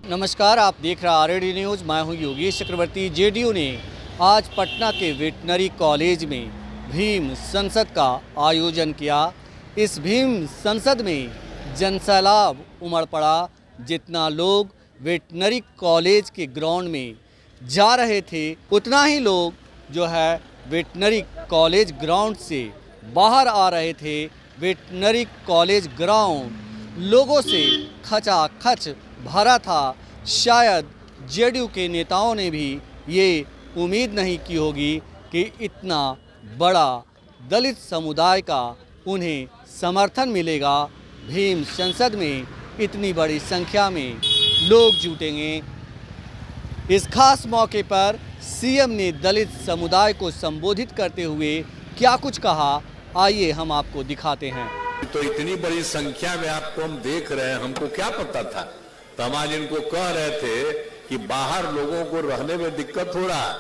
नमस्कार, आप देख रहे हैं आरएडी न्यूज़। मैं हूं योगेश चक्रवर्ती। जेडीयू ने आज पटना के वेटनरी कॉलेज में भीम संसद का आयोजन किया। इस भीम संसद में जनसैलाब उमड़ पड़ा। जितना लोग वेटनरी कॉलेज के ग्राउंड में जा रहे थे, उतना ही लोग जो है वेटनरी कॉलेज ग्राउंड से बाहर आ रहे थे। वेटनरी कॉलेज ग्राउंड लोगों से खचाखच भरा था। शायद जेडीयू के नेताओं ने भी ये उम्मीद नहीं की होगी कि इतना बड़ा दलित समुदाय का उन्हें समर्थन मिलेगा। भीम संसद में इतनी बड़ी संख्या में लोग जुटेंगे। इस खास मौके पर सीएम ने दलित समुदाय को संबोधित करते हुए क्या कुछ कहा, आइए हम आपको दिखाते हैं। तो इतनी बड़ी संख्या में आपको हम देख रहे हैं, हमको क्या पता था। तो हम आज इनको कह रहे थे कि बाहर लोगों को रहने में दिक्कत हो रहा है।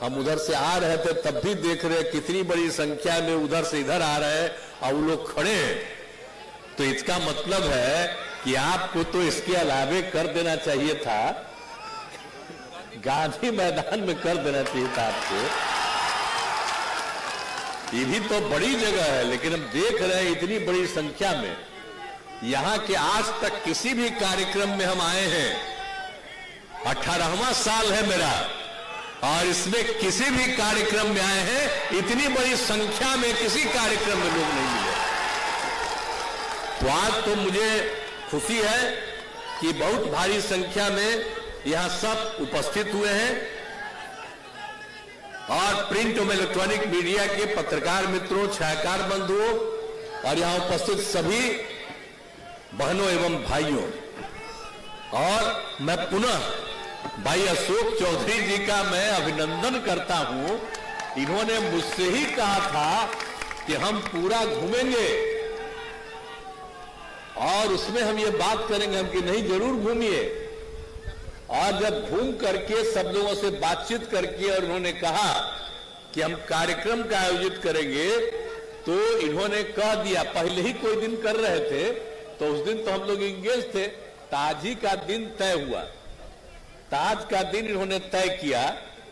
हम उधर से आ रहे थे तब भी देख रहे कितनी बड़ी संख्या में उधर से इधर आ रहे हैं और वो लोग खड़े हैं। तो इसका मतलब है कि आपको तो इसके अलावे कर देना चाहिए था, गांधी मैदान में कर देना चाहिए था आपको। ये भी तो बड़ी जगह है, लेकिन हम देख रहे हैं इतनी बड़ी संख्या में। यहां के आज तक किसी भी कार्यक्रम में हम आए हैं, 18वां साल है मेरा, और इसमें किसी भी कार्यक्रम में आए हैं इतनी बड़ी संख्या में किसी कार्यक्रम में लोग नहीं मिले। तो आज तो मुझे खुशी है कि बहुत भारी संख्या में यहां सब उपस्थित हुए हैं, और प्रिंट और इलेक्ट्रॉनिक मीडिया के पत्रकार मित्रों, छायाकार बंधुओं और यहां उपस्थित सभी बहनों एवं भाइयों, और मैं पुनः भाई अशोक चौधरी जी का मैं अभिनंदन करता हूं। इन्होंने मुझसे ही कहा था कि हम पूरा घूमेंगे और उसमें हम ये बात करेंगे हम कि नहीं, जरूर घूमिए। और जब घूम करके सब लोगों से बातचीत करके और उन्होंने कहा कि हम कार्यक्रम का आयोजित करेंगे, तो इन्होंने कह दिया, पहले ही कोई दिन कर रहे थे तो उस दिन तो हम लोग इंगेज थे, ताज ही का दिन तय हुआ, ताज का दिन इन्होंने तय किया।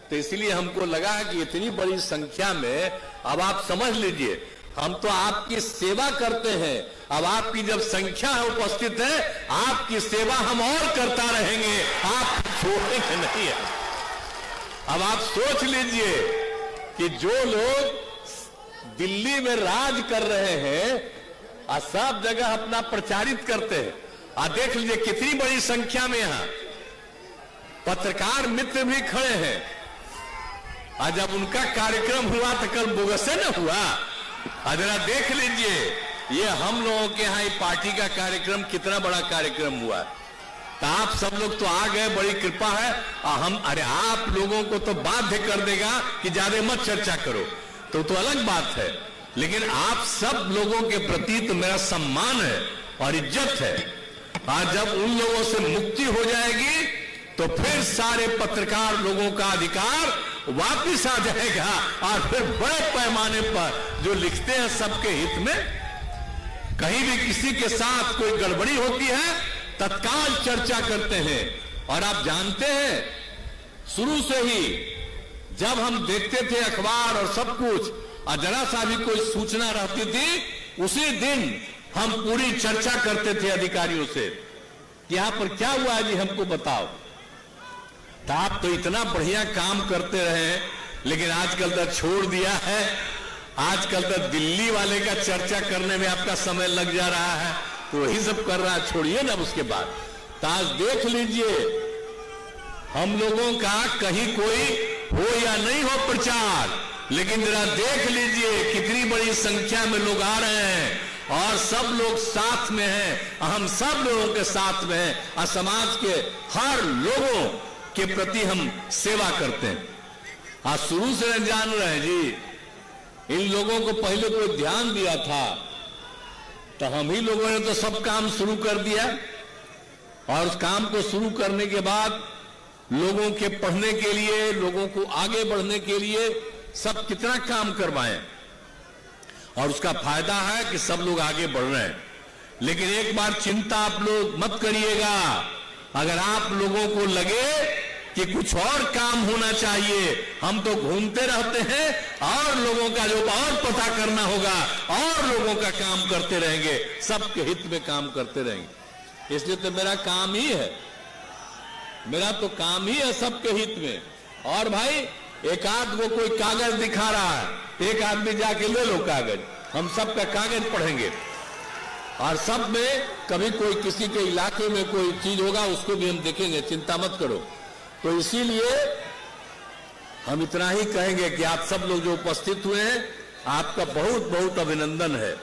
तो इसलिए हमको लगा कि इतनी बड़ी संख्या में, अब आप समझ लीजिए, हम तो आपकी सेवा करते हैं। अब आपकी जब संख्या है उपस्थित है, आपकी सेवा हम और करता रहेंगे, आप छोड़ेंगे नहीं है। अब आप सोच लीजिए कि जो लोग दिल्ली में राज कर रहे हैं और सब जगह अपना प्रचारित करते हैं, और देख लीजिए कितनी बड़ी संख्या में यहां पत्रकार मित्र भी खड़े हैं। और जब उनका कार्यक्रम हुआ तो कल बोगसे न हुआ। जरा देख लीजिए, ये हम लोगों के यहाँ पार्टी का कार्यक्रम कितना बड़ा कार्यक्रम हुआ। तो आप सब लोग तो आ गए, बड़ी कृपा है। अरे आप लोगों को तो बाध्य कर देगा कि ज्यादा मत चर्चा करो, तो अलग बात है, लेकिन आप सब लोगों के प्रति तो मेरा सम्मान है और इज्जत है। आज जब उन लोगों से मुक्ति हो जाएगी तो फिर सारे पत्रकार लोगों का अधिकार वापिस आ जाएगा, और फिर बड़े पैमाने पर जो लिखते हैं सबके हित में, कहीं भी किसी के साथ कोई गड़बड़ी होती है तत्काल चर्चा करते हैं। और आप जानते हैं, शुरू से ही जब हम देखते थे अखबार और सब कुछ, और जरा सा भी कोई सूचना रहती थी, उसी दिन हम पूरी चर्चा करते थे अधिकारियों से कि यहां पर क्या हुआ है जी, हमको बताओ। तो आप तो इतना बढ़िया काम करते रहे, लेकिन आजकल तो छोड़ दिया है। आजकल तो दिल्ली वाले का चर्चा करने में आपका समय लग जा रहा है, तो वही सब कर रहा है, छोड़िए ना उसके बाद। तो आज देख लीजिए, हम लोगों का कहीं कोई हो या नहीं हो प्रचार, लेकिन जरा देख लीजिए कितनी बड़ी संख्या में लोग आ रहे हैं, और सब लोग साथ में हैं। हम सब लोगों के साथ में हैं, और समाज के हर लोगों के प्रति हम सेवा करते हैं। आज शुरू से जान रहे हैं जी, इन लोगों को पहले कोई ध्यान दिया था तो हम ही लोगों ने तो सब काम शुरू कर दिया, और उस काम को शुरू करने के बाद लोगों के पढ़ने के लिए, लोगों को आगे बढ़ने के लिए सब कितना काम करवाएं, और उसका फायदा है कि सब लोग आगे बढ़ रहे हैं। लेकिन एक बार चिंता आप लोग मत करिएगा, अगर आप लोगों को लगे कि कुछ और काम होना चाहिए, हम तो घूमते रहते हैं और लोगों का जो और पता करना होगा और लोगों का काम करते रहेंगे, सबके हित में काम करते रहेंगे। इसलिए तो मेरा काम ही है, मेरा तो काम ही है सबके हित में। और भाई एक आध वो कोई कागज दिखा रहा है, एक आदमी जाके ले लो कागज, हम सबका कागज पढ़ेंगे और सब में कभी कोई किसी के इलाके में कोई चीज होगा उसको भी हम देखेंगे, चिंता मत करो। तो इसीलिए हम इतना ही कहेंगे कि आप सब लोग जो उपस्थित हुए हैं, आपका बहुत बहुत अभिनंदन है।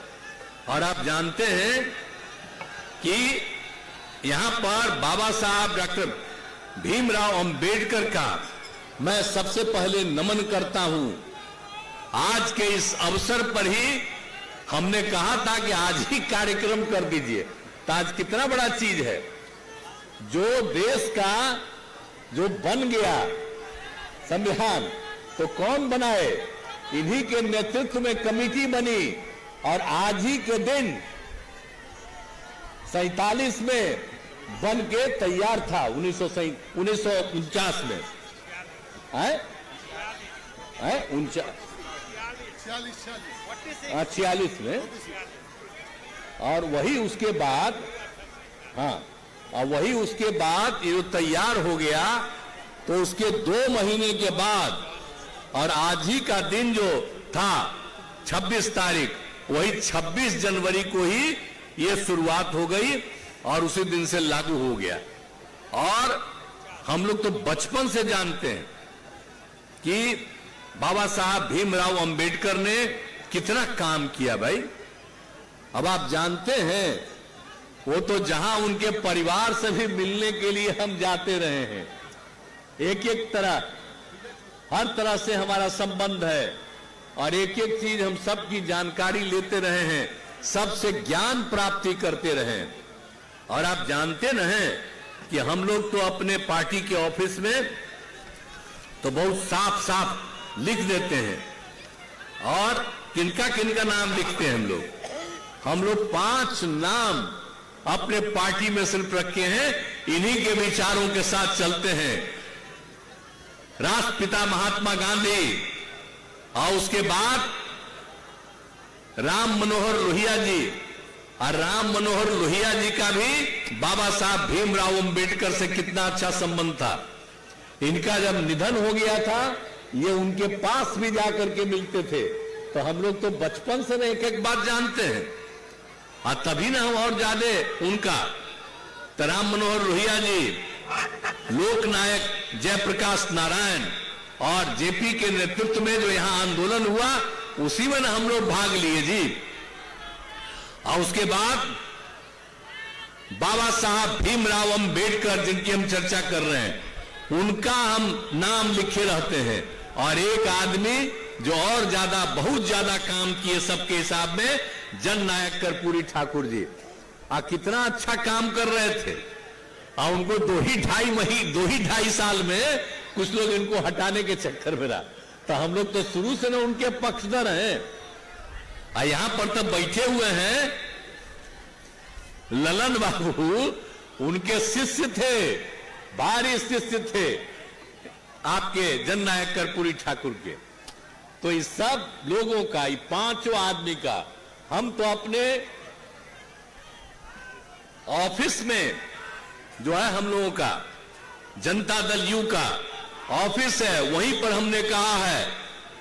और आप जानते हैं कि यहां पर बाबा साहब डॉक्टर भीमराव अंबेडकर का मैं सबसे पहले नमन करता हूं। आज के इस अवसर पर ही हमने कहा था कि आज ही कार्यक्रम कर दीजिए, तो आज कितना बड़ा चीज है। जो देश का जो बन गया संविधान, तो कौन बनाए? इन्हीं के नेतृत्व में कमेटी बनी और आज ही के दिन 47 में बन के तैयार था। 1949 में है 46 में, और वही उसके बाद, हाँ, और वही उसके बाद ये तैयार हो गया। तो उसके 2 महीने के बाद और आज ही का दिन जो था 26 तारीख, वही 26 जनवरी को ही ये शुरुआत हो गई और उसी दिन से लागू हो गया। और हम लोग तो बचपन से जानते हैं कि बाबा साहब भीमराव अंबेडकर ने कितना काम किया भाई। अब आप जानते हैं, वो तो जहां उनके परिवार से भी मिलने के लिए हम जाते रहे हैं, एक एक तरह, हर तरह से हमारा संबंध है और एक एक चीज हम सबकी जानकारी लेते रहे हैं, सबसे ज्ञान प्राप्ति करते रहे हैं। और आप जानते न हैं कि हम लोग तो अपने पार्टी के ऑफिस में तो बहुत साफ साफ लिख देते हैं, और किनका किनका नाम लिखते हैं हम लोग 5 नाम अपने पार्टी में सिर्फ रखे हैं, इन्हीं के विचारों के साथ चलते हैं। राष्ट्रपिता महात्मा गांधी, और उसके बाद राम मनोहर लोहिया जी, और राम मनोहर लोहिया जी का भी बाबा साहब भीमराव अंबेडकर से कितना अच्छा संबंध था। इनका जब निधन हो गया था, ये उनके पास भी जाकर के मिलते थे। तो हम लोग तो बचपन से एक एक बात जानते हैं, और तभी ना हम और ज्यादा उनका। तो राम मनोहर लोहिया जी, लोकनायक जयप्रकाश नारायण और जेपी के नेतृत्व में जो यहां आंदोलन हुआ, उसी में ना हम लोग भाग लिए जी। और उसके बाद बाबा साहब भीमराव अंबेडकर, जिनकी हम चर्चा कर रहे हैं, उनका हम नाम लिखे रहते हैं। और एक आदमी जो और ज्यादा, बहुत ज्यादा काम किए सबके हिसाब में, जननायक कर्पूरी ठाकुर जी। कितना अच्छा काम कर रहे थे, और उनको 2.5 साल में कुछ लोग इनको हटाने के चक्कर में रहा। तो हम लोग तो शुरू से ना उनके पक्षधर हैं। यहां पर तो बैठे हुए हैं ललन बाबू, उनके शिष्य थे, भारी शिष्य थे आपके जननायक कर्पूरी ठाकुर के। तो इस सब लोगों का, 5 आदमी का, हम तो अपने ऑफिस में जो है हम लोगों का जनता दल यू का ऑफिस है, वहीं पर हमने कहा है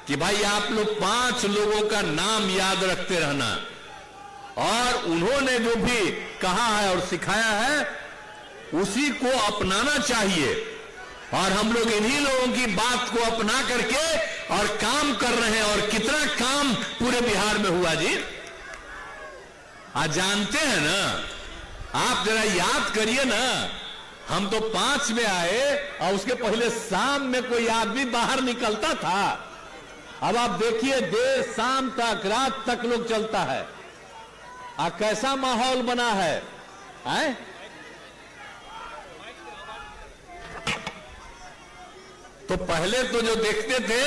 कि भाई आप लोग 5 लोगों का नाम याद रखते रहना, और उन्होंने जो भी कहा है और सिखाया है उसी को अपनाना चाहिए। और हम लोग इन्हीं लोगों की बात को अपना करके और काम कर रहे हैं। और कितना काम पूरे बिहार में हुआ जी, आज जानते हैं ना, आप जरा याद करिए ना। हम तो 5 में आए और उसके पहले शाम में कोई आदमी बाहर निकलता था। अब आप देखिए, देर शाम तक, रात तक लोग चलता है। कैसा माहौल बना है, हैं? तो पहले तो जो देखते थे,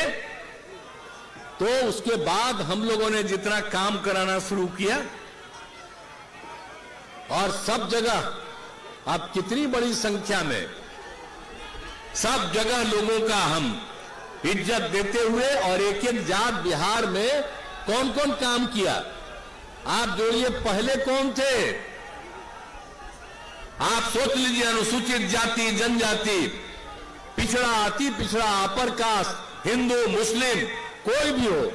तो उसके बाद हम लोगों ने जितना काम कराना शुरू किया, और सब जगह अब कितनी बड़ी संख्या में सब जगह लोगों का हम इज्जत देते हुए और एक एक जात बिहार में कौन कौन काम किया आप जोड़िए। पहले कौन थे आप सोच लीजिए। अनुसूचित जाति, जनजाति, पिछड़ा, अति पिछड़ा, अपर कास्ट, हिंदू, मुस्लिम, कोई भी हो,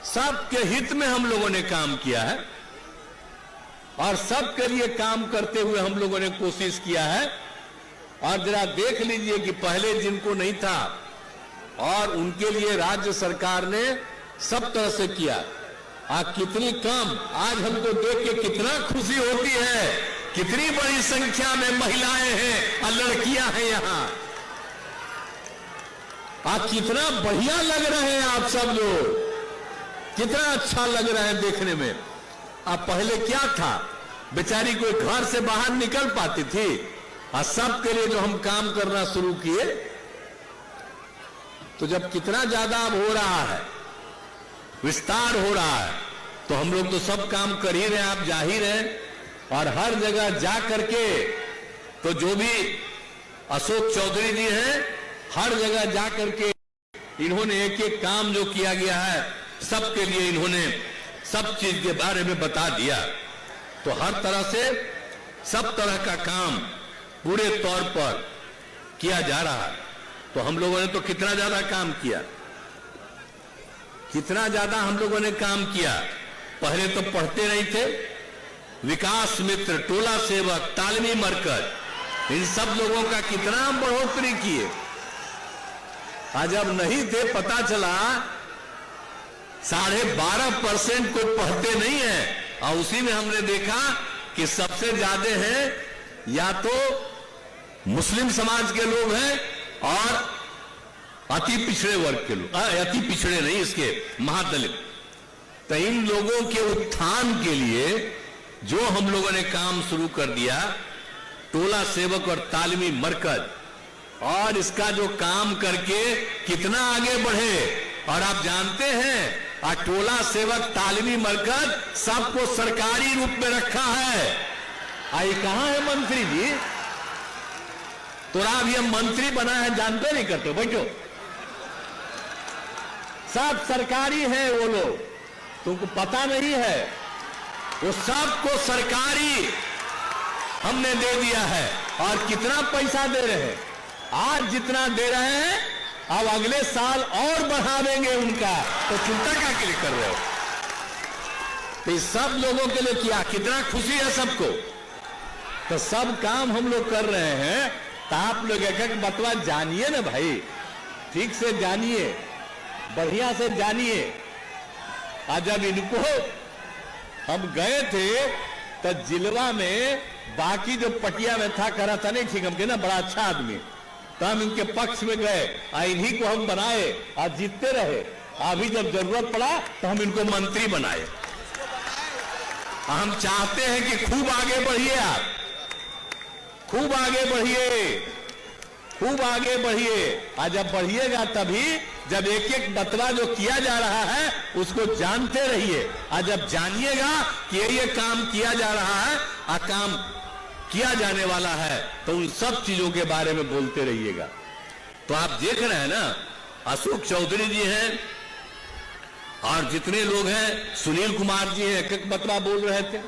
सबके हित में हम लोगों ने काम किया है और सबके लिए काम करते हुए हम लोगों ने कोशिश किया है। और जरा देख लीजिए कि पहले जिनको नहीं था और उनके लिए राज्य सरकार ने सब तरह से किया। आज कितनी कम, आज हमको देख के कितना खुशी होती है, कितनी बड़ी संख्या में महिलाएं हैं और लड़कियां हैं यहां। आज कितना बढ़िया लग रहे हैं आप सब लोग, कितना अच्छा लग रहा है देखने में। अब पहले क्या था, बेचारी कोई घर से बाहर निकल पाती थी और सबके लिए जो हम काम करना शुरू किए, तो जब कितना ज्यादा अब हो रहा है, विस्तार हो रहा है, तो हम लोग तो सब काम कर ही रहे हैं, आप जा ही रहे। और हर जगह जा करके तो जो भी अशोक चौधरी जी हैं, हर जगह जा करके इन्होंने एक एक काम जो किया गया है सबके लिए इन्होंने सब चीज के बारे में बता दिया। तो हर तरह से सब तरह का काम पूरे तौर पर किया जा रहा है। तो हम लोगों ने तो कितना ज्यादा काम किया, कितना ज्यादा हम लोगों ने काम किया। पहले तो पढ़ते नहीं थे, विकास मित्र, टोला सेवक, तालमी मरकज, इन सब लोगों का कितना बढ़ोतरी किए। आज अब नहीं थे, पता चला 12.5% को पढ़ते नहीं है और उसी में हमने देखा कि सबसे ज्यादा है या तो मुस्लिम समाज के लोग हैं और अति पिछड़े वर्ग के लोग, अति पिछड़े नहीं, इसके महादलित। तो इन लोगों के उत्थान के लिए जो हम लोगों ने काम शुरू कर दिया, टोला सेवक और तालीमी मरकज, और इसका जो काम करके कितना आगे बढ़े। और आप जानते हैं टोला सेवक, तालीमी मरकज सबको सरकारी रूप में रखा है। आई कहां है मंत्री जी? तो आप ये मंत्री बना है, जानते नहीं करते, बैठो। सब सरकारी है वो लोग, तुमको पता नहीं है, वो सबको सरकारी हमने दे दिया है। और कितना पैसा दे रहे हैं, आज जितना दे रहे हैं अब अगले साल और बढ़ा देंगे उनका, तो चिंता क्या के लिए कर रहे हो? तो इस सब लोगों के लिए किया, कितना खुशी है सबको। तो सब काम हम लोग कर रहे हैं, तो आप लोग एक एक बतवा जानिए ना भाई, ठीक से जानिए, बढ़िया से जानिए। आज जब इनको हम गए थे तो जिलवा में बाकी जो पटिया में था, कह रहा था नहीं ठीक, हमके ना बड़ा अच्छा आदमी, तो हम इनके पक्ष में गए, इन्हीं को हम बनाए और जीतते रहे। अभी जब जरूरत पड़ा तो हम इनको मंत्री बनाए। हम चाहते हैं कि खूब आगे बढ़िए, आप खूब आगे बढ़िए, खूब आगे बढ़िए। और जब बढ़िएगा तभी जब एक एक बतवा जो किया जा रहा है उसको जानते रहिए। और जब जानिएगा कि ये काम किया जा रहा है और काम किया जाने वाला है, तो उन सब चीजों के बारे में बोलते रहिएगा। तो आप देख रहे हैं ना, अशोक चौधरी जी हैं और जितने लोग हैं, सुनील कुमार जी हैं, एक एक बतवा बोल रहे थे।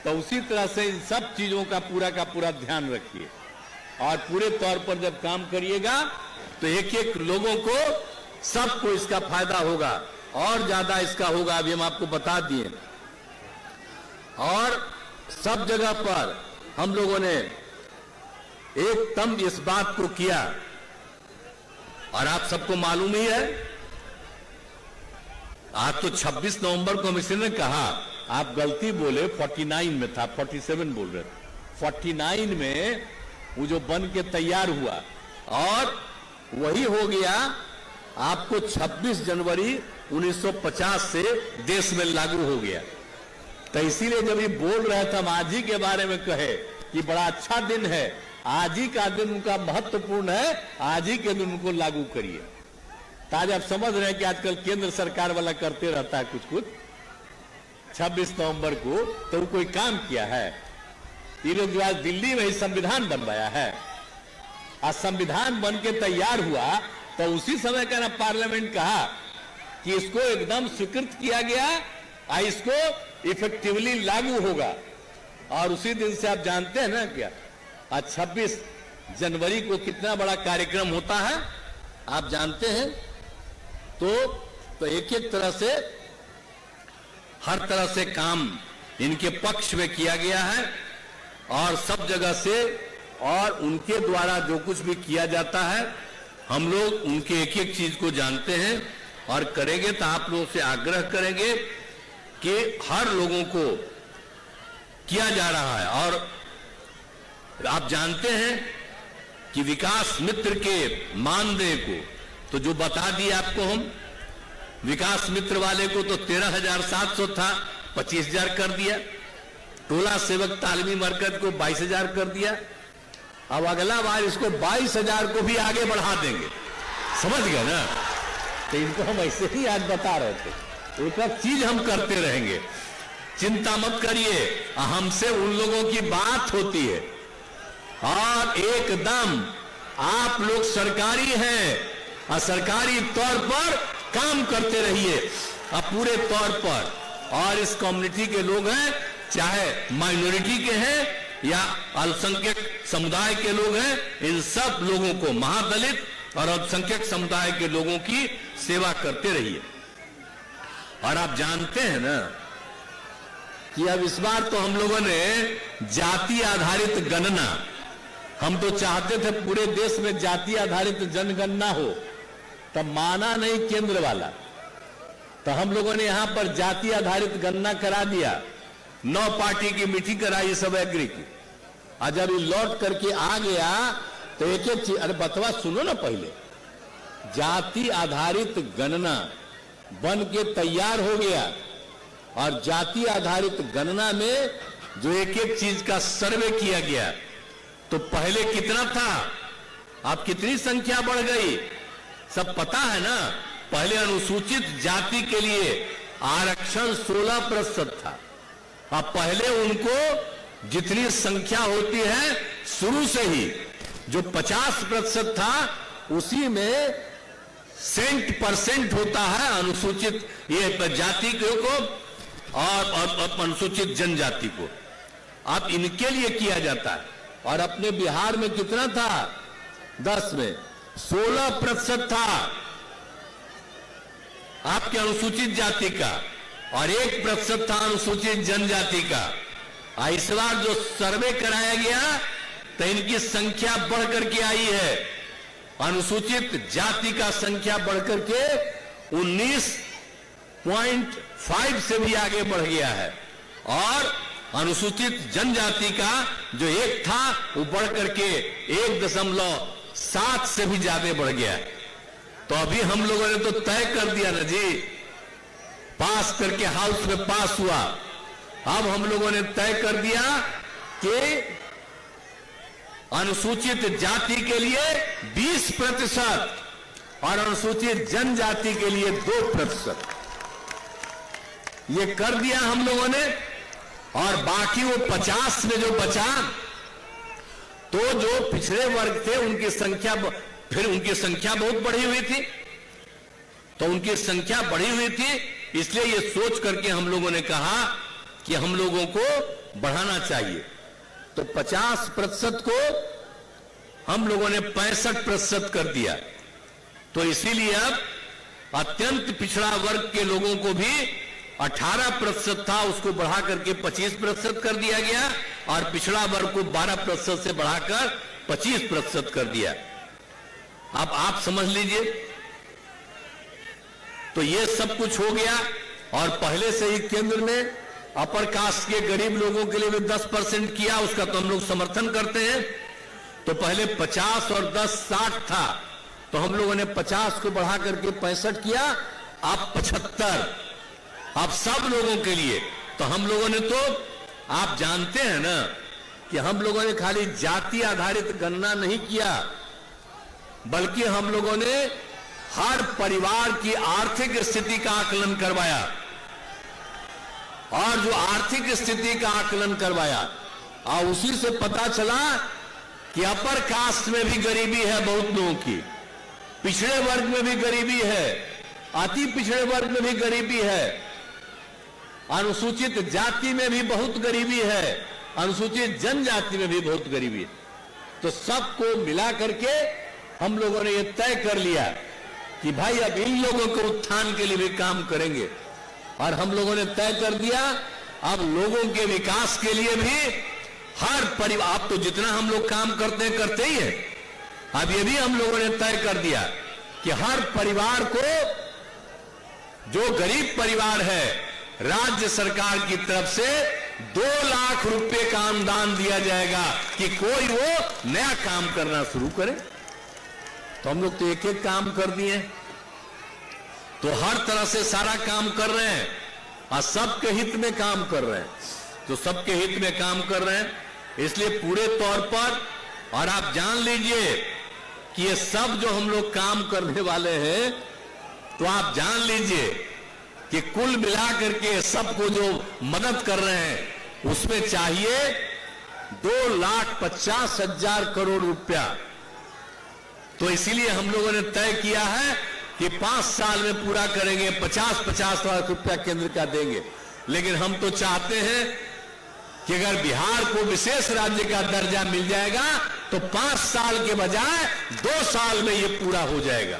तो उसी तरह से इन सब चीजों का पूरा ध्यान रखिए और पूरे तौर पर जब काम करिएगा तो एक एक लोगों को, सबको इसका फायदा होगा और ज्यादा इसका होगा। अभी हम आपको बता दिए। और सब जगह पर हम लोगों ने एकदम इस बात को किया। और आप सबको मालूम ही है, आज तो 26 नवंबर को मिशन ने कहा, आप गलती बोले, 49 में था, 47 बोल रहे थे। 49 में वो जो बन के तैयार हुआ और वही हो गया आपको 26 जनवरी 1950 से देश में लागू हो गया। तो इसीलिए जब ये बोल रहे थे, हम आज ही के बारे में कहे कि बड़ा अच्छा दिन है, आज ही का दिन उनका महत्वपूर्ण है, आज ही के दिन उनको लागू करिए। तो आज आप समझ रहे हैं कि आजकल केंद्र सरकार वाला करते रहता है कुछ 26 नवंबर को, तो वो कोई काम किया है? ये लोग जो आज दिल्ली में ही संविधान बनवाया है, आज संविधान बन के तैयार हुआ तो उसी समय का ना पार्लियामेंट कहा कि इसको एकदम स्वीकृत किया गया और इसको इफेक्टिवली लागू होगा। और उसी दिन से आप जानते हैं ना क्या, आज 26 जनवरी को कितना बड़ा कार्यक्रम होता है आप जानते हैं। तो एक एक तरह से हर तरह से काम इनके पक्ष में किया गया है और सब जगह से, और उनके द्वारा जो कुछ भी किया जाता है हम लोग उनके एक एक चीज को जानते हैं और करेंगे। तो आप लोगों से आग्रह करेंगे कि हर लोगों को किया जा रहा है। और आप जानते हैं कि विकास मित्र के मानदेय को तो जो बता दिए आपको हम, विकास मित्र वाले को तो 13,700 था, 25,000 कर दिया। टोला सेवक तालीमी मरकज को 22,000 कर दिया। अब अगला बार इसको 22,000 को भी आगे बढ़ा देंगे, समझ गए ना। तो इनको हम ऐसे ही आज बता रहे थे, एक एक चीज हम करते रहेंगे, चिंता मत करिए। हमसे उन लोगों की बात होती है और एकदम आप लोग सरकारी हैं और सरकारी तौर पर काम करते रहिए और पूरे तौर पर। और इस कम्युनिटी के लोग हैं, चाहे माइनॉरिटी के हैं या अल्पसंख्यक समुदाय के लोग हैं, इन सब लोगों को, महादलित और अल्पसंख्यक समुदाय के लोगों की सेवा करते रहिए। और आप जानते हैं ना कि अब इस बार तो हम लोगों ने जाति आधारित गणना, हम तो चाहते थे पूरे देश में जाति आधारित जनगणना हो, तब माना नहीं केंद्र वाला, तो हम लोगों ने यहां पर जाति आधारित गणना करा दिया। 9 पार्टी की मीटिंग कराई, सब एग्री की। और जब ये लौट करके आ गया तो एक एक चीज, अरे बतवा सुनो ना, पहले जाति आधारित गणना बन के तैयार हो गया और जाति आधारित गणना में जो एक एक चीज का सर्वे किया गया, तो पहले कितना था, अब कितनी संख्या बढ़ गई, सब पता है ना। पहले अनुसूचित जाति के लिए आरक्षण 16% था। अब पहले उनको जितनी संख्या होती है शुरू से ही, जो 50% था, उसी में % होता है अनुसूचित ये जाति को और अनुसूचित जनजाति को। अब इनके लिए किया जाता है। और अपने बिहार में कितना था, 10 में 16% था आपके अनुसूचित जाति का और 1% था अनुसूचित जनजाति का। इस बार जो सर्वे कराया गया तो इनकी संख्या बढ़कर के आई है, अनुसूचित जाति का संख्या बढ़कर के 19.5 से भी आगे बढ़ गया है और अनुसूचित जनजाति का जो 1 था वो बढ़कर के 1.7 से भी ज्यादा बढ़ गया है। तो अभी हम लोगों ने तो तय कर दिया ना जी, पास करके हाउस में पास हुआ। अब हम लोगों ने तय कर दिया कि अनुसूचित जाति के लिए 20% और अनुसूचित जनजाति के लिए 2%, ये कर दिया हम लोगों ने। और बाकी वो 50 में जो बचा, तो जो पिछड़े वर्ग थे उनकी संख्या, फिर उनकी संख्या बहुत बढ़ी हुई थी, तो उनकी संख्या बढ़ी हुई थी, इसलिए ये सोच करके हम लोगों ने कहा कि हम लोगों को बढ़ाना चाहिए। तो 50% को हम लोगों ने 65% कर दिया। तो इसीलिए अब अत्यंत पिछड़ा वर्ग के लोगों को भी 18% था, उसको बढ़ा करके 25% कर दिया गया और पिछड़ा वर्ग को 12% से बढ़ाकर 25% कर दिया। अब आप समझ लीजिए, तो ये सब कुछ हो गया। और पहले से ही केंद्र ने अपर कास्ट के गरीब लोगों के लिए भी 10% किया, उसका तो हम लोग समर्थन करते हैं। तो पहले 50 और 10 60 था, तो हम लोगों ने 50 को बढ़ा करके 65 किया, अब 75, अब सब लोगों के लिए। तो हम लोगों ने तो, आप जानते हैं ना कि हम लोगों ने खाली जाति आधारित गणना नहीं किया, बल्कि हम लोगों ने हर परिवार की आर्थिक स्थिति का आकलन करवाया। और जो आर्थिक स्थिति का आकलन करवाया और उसी से पता चला कि अपर कास्ट में भी गरीबी है बहुत लोगों की, पिछड़े वर्ग में भी गरीबी है, अति पिछड़े वर्ग में भी गरीबी है, अनुसूचित जाति में भी बहुत गरीबी है, अनुसूचित जनजाति में भी बहुत गरीबी है। तो सबको मिला करके हम लोगों ने यह तय कर लिया कि भाई अब इन लोगों के उत्थान के लिए भी काम करेंगे। और हम लोगों ने तय कर दिया अब लोगों के विकास के लिए भी हर परिवार, आप तो जितना हम लोग काम करते ही है, अब ये भी हम लोगों ने तय कर दिया कि हर परिवार को, जो गरीब परिवार है, राज्य सरकार की तरफ से 2 लाख रुपए का अनुदान दिया जाएगा कि कोई वो नया काम करना शुरू करे। तो हम लोग तो एक एक काम कर दिए, तो हर तरह से सारा काम कर रहे हैं और सबके हित में काम कर रहे हैं। तो सबके हित में काम कर रहे हैं, इसलिए पूरे तौर पर, और आप जान लीजिए कि ये सब जो हम लोग काम करने वाले हैं, तो आप जान लीजिए कि कुल मिलाकर के सबको जो मदद कर रहे हैं उसमें चाहिए 2,50,000 करोड़ रुपया। तो इसीलिए हम लोगों ने तय किया है कि 5 साल में पूरा करेंगे, 50-50 लाख रुपया केंद्र का देंगे। लेकिन हम तो चाहते हैं कि अगर बिहार को विशेष राज्य का दर्जा मिल जाएगा तो 5 साल के बजाय 2 साल में यह पूरा हो जाएगा।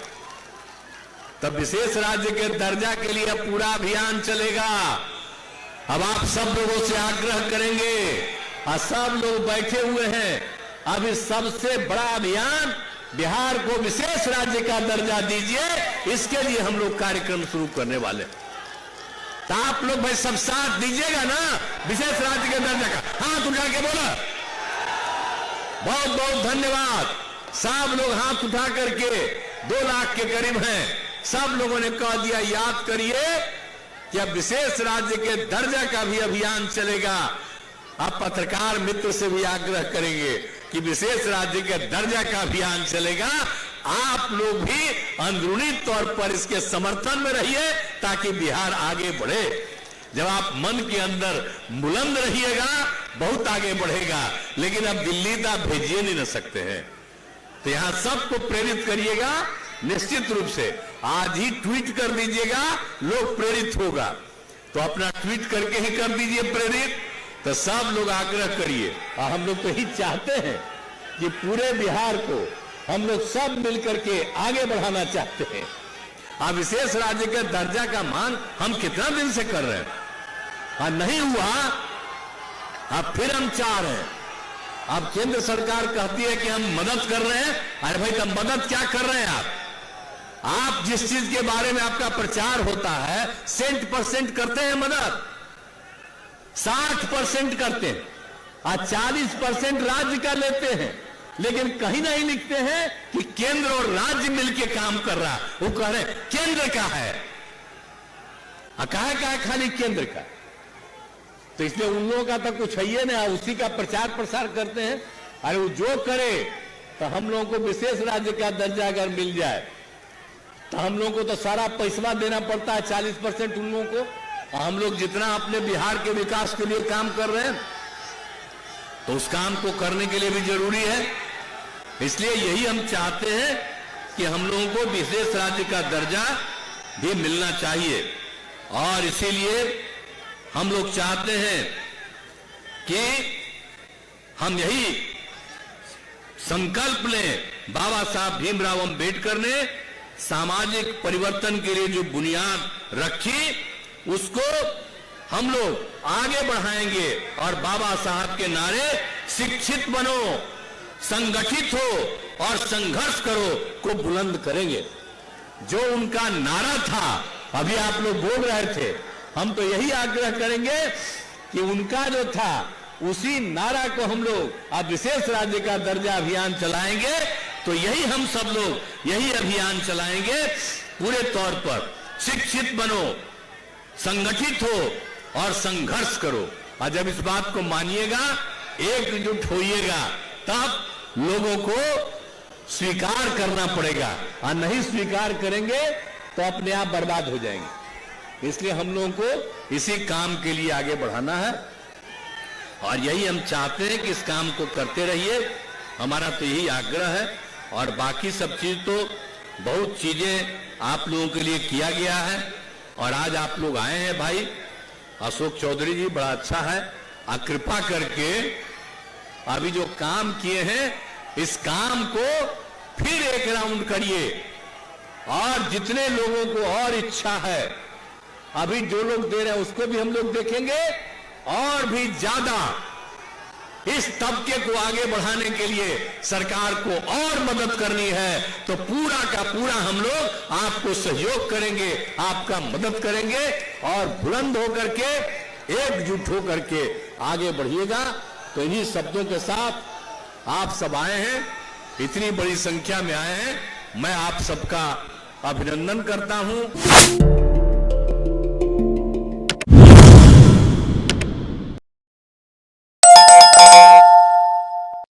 तब विशेष राज्य के दर्जा के लिए पूरा अभियान चलेगा। अब आप सब लोगों से आग्रह करेंगे, और सब लोग बैठे हुए हैं, अब इस सबसे बड़ा अभियान बिहार को विशेष राज्य का दर्जा दीजिए, इसके लिए हम लोग कार्यक्रम शुरू करने वाले। तो आप लोग भाई सब साथ दीजिएगा ना विशेष राज्य के दर्जा का? हाथ उठा के बोला, बहुत बहुत धन्यवाद। सब लोग हाथ उठा करके 2 लाख के करीब हैं, सब लोगों ने कह दिया। याद करिए कि अब विशेष राज्य के दर्जा का भी अभियान चलेगा। अब पत्रकार मित्र से भी आग्रह करेंगे कि विशेष राज्य के दर्जा का अभियान चलेगा। आप लोग भी अंदरूनी तौर पर इसके समर्थन में रहिए ताकि बिहार आगे बढ़े। जब आप मन के अंदर बुलंद रहिएगा बहुत आगे बढ़ेगा। लेकिन अब दिल्ली तो आप भेजिए नहीं न सकते हैं, तो यहां सबको प्रेरित करिएगा। निश्चित रूप से आज ही ट्वीट कर दीजिएगा, लोग प्रेरित होगा। तो अपना ट्वीट करके ही कर दीजिए प्रेरित। तो सब लोग आग्रह करिए, और हम लोग तो ही चाहते हैं कि पूरे बिहार को हम लोग सब मिलकर के आगे बढ़ाना चाहते हैं। अब विशेष राज्य के दर्जा का मांग हम कितना दिन से कर रहे हैं, और नहीं हुआ। अब फिर हम चाह रहे हैं। अब केंद्र सरकार कहती है कि हम मदद कर रहे हैं। अरे भाई, तब मदद क्या कर रहे हैं आप जिस चीज के बारे में आपका प्रचार होता है 100% करते हैं मदद, 60% करते हैं, और 40% राज्य का लेते हैं। लेकिन कहीं नहीं लिखते हैं कि केंद्र और राज्य मिलकर काम कर रहा। वो कह रहे केंद्र का है, कहा है खाली केंद्र का। तो इसलिए उन लोगों का तो कुछ है ही नहीं, उसी का प्रचार प्रसार करते हैं। अरे वो जो करे, तो हम लोगों को विशेष राज्य का दर्जा अगर मिल जाए तो हम लोगों को तो सारा पैसा देना पड़ता है, 40% उन लोगों को। हम लोग जितना अपने बिहार के विकास के लिए काम कर रहे हैं, तो उस काम को करने के लिए भी जरूरी है। इसलिए यही हम चाहते हैं कि हम लोगों को विशेष राज्य का दर्जा भी मिलना चाहिए। और इसीलिए हम लोग चाहते हैं कि हम यही संकल्प लें। बाबा साहब भीमराव अंबेडकर ने सामाजिक परिवर्तन के लिए जो बुनियाद रखी, उसको हम लोग आगे बढ़ाएंगे। और बाबा साहब के नारे शिक्षित बनो, संगठित हो और संघर्ष करो को बुलंद करेंगे। जो उनका नारा था, अभी आप लोग बोल रहे थे, हम तो यही आग्रह करेंगे कि उनका जो था उसी नारा को हम लोग अब विशेष राज्य का दर्जा अभियान चलाएंगे। तो यही हम सब लोग यही अभियान चलाएंगे पूरे तौर पर। शिक्षित बनो, संगठित हो और संघर्ष करो। और जब इस बात को मानिएगा, एकजुट होइएगा, तब लोगों को स्वीकार करना पड़ेगा। और नहीं स्वीकार करेंगे तो अपने आप बर्बाद हो जाएंगे। इसलिए हम लोगों को इसी काम के लिए आगे बढ़ाना है। और यही हम चाहते हैं कि इस काम को करते रहिए, हमारा तो यही आग्रह है। और बाकी सब चीज तो बहुत चीजें आप लोगों के लिए किया गया है और आज आप लोग आए हैं भाई। अशोक चौधरी जी बड़ा अच्छा है, आप कृपा करके अभी जो काम किए हैं इस काम को फिर एक राउंड करिए और जितने लोगों को और इच्छा है अभी जो लोग दे रहे हैं उसको भी हम लोग देखेंगे और भी ज्यादा इस तबके को आगे बढ़ाने के लिए सरकार को और मदद करनी है तो पूरा का पूरा हम लोग आपको सहयोग करेंगे, आपका मदद करेंगे और बुलंद होकर के एकजुट होकर के आगे बढ़िएगा। तो इन्हीं शब्दों के साथ आप सब आए हैं, इतनी बड़ी संख्या में आए हैं, मैं आप सबका अभिनंदन करता हूं।